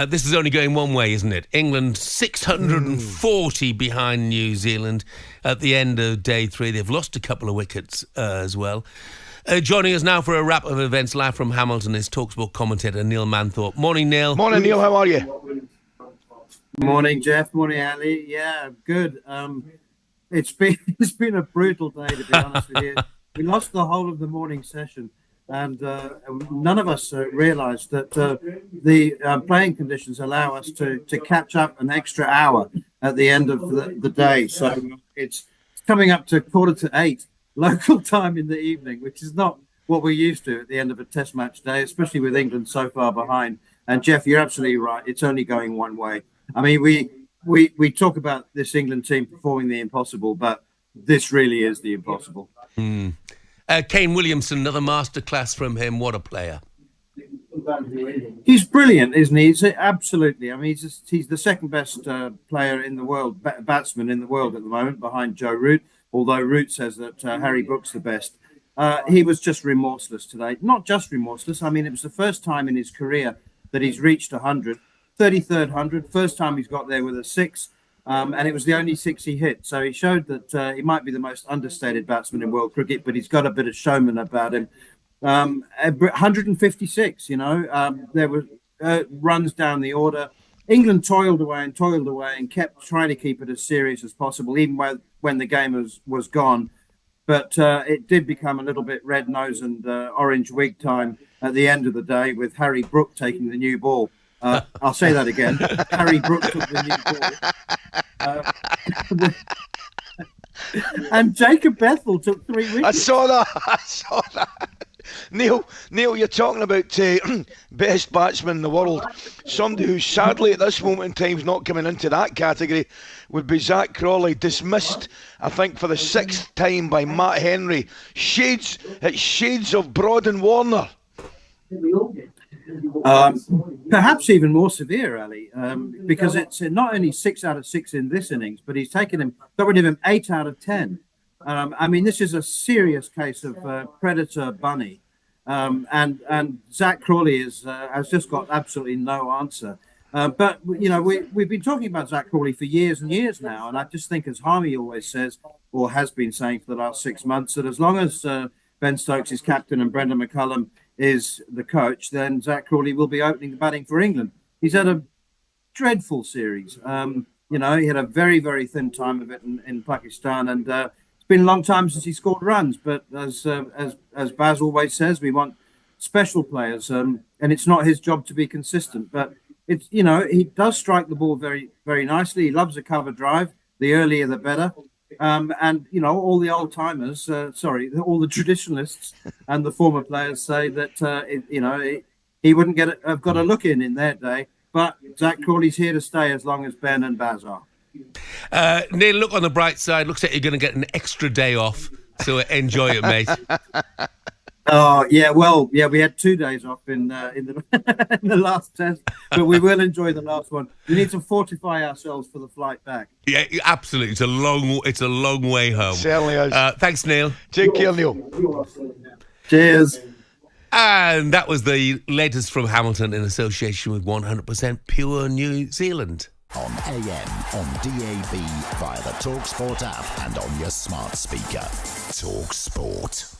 This is only going one way, isn't it? England 640 behind New Zealand at the end of day 3. They've lost a couple of wickets as well. Joining us now for a wrap of events live from Hamilton is talkSPORT commentator Neil Manthorp. Morning, Neil. Morning, Neil. How are you? Morning, Jeff. Morning, Ali. Yeah, good. It's been a brutal day, to be honest with you. We lost the whole of the morning session, and none of us realised that the playing conditions allow us to catch up an extra hour at the end of the day. So it's coming up to 7:45 local time in the evening, which is not what we're used to at the end of a Test match day, especially with England so far behind. And Jeff, you're absolutely right. It's only going one way. I mean, we talk about this England team performing the impossible, but this really is the impossible. Kane Williamson, another masterclass from him. What a player. He's brilliant, isn't he? Absolutely. I mean, he's the second best player in the world, batsman in the world at the moment, behind Joe Root, although Root says that Harry Brook's the best. He was just remorseless today. Not just remorseless. I mean, it was the first time in his career that he's reached 100. 33rd 100, first time he's got there with a 6, and it was the only 6 he hit. So he showed that he might be the most understated batsman in world cricket, but he's got a bit of showman about him. 156, there were runs down the order. England toiled away and kept trying to keep it as serious as possible, even when the game was gone. But it did become a little bit red nose and orange wig time at the end of the day, with Harry Brook taking the new ball. I'll say that again. Harry Brook took the new ball. And Jacob Bethel took 3 wickets. I saw that. Neil, you're talking about best batsman in the world. Somebody who sadly at this moment in time is not coming into that category would be Zak Crawley, dismissed, I think, for the 6th time by Matt Henry. Shades of Broad and Warner. Perhaps even more severe, Ali, because it's not only 6 out of 6 in this innings, but he's got rid of him 8 out of 10. I mean, this is a serious case of predator bunny, and Zak Crawley has just got absolutely no answer. But we've been talking about Zak Crawley for years and years now, and I just think, as Harmy always says, or has been saying for the last 6 months, that as long as Ben Stokes is captain and Brendan McCullum is the coach, then Zak Crawley will be opening the batting for England. He's had a dreadful series. He had a very, very thin time of it in Pakistan, and it's been a long time since he scored runs. But as Baz always says, we want special players, and it's not his job to be consistent. But it's he does strike the ball very, very nicely. He loves a cover drive. The earlier, the better. And all the old timers, all the traditionalists and the former players say that he wouldn't have got a look in their day. But Zak Crawley's here to stay as long as Ben and Baz are. Neil, look on the bright side. Looks like you're going to get an extra day off, so enjoy it, mate. Oh yeah, well, yeah, we had 2 days off in the in the last test, but we will enjoy the last one. We need to fortify ourselves for the flight back. Yeah, absolutely. It's a long way home. Certainly is. Thanks, Neil. Take care, Neil. Cheers. And that was the latest from Hamilton in association with 100% Pure New Zealand. On AM, on DAB, via the talkSPORT app and on your smart speaker. talkSPORT.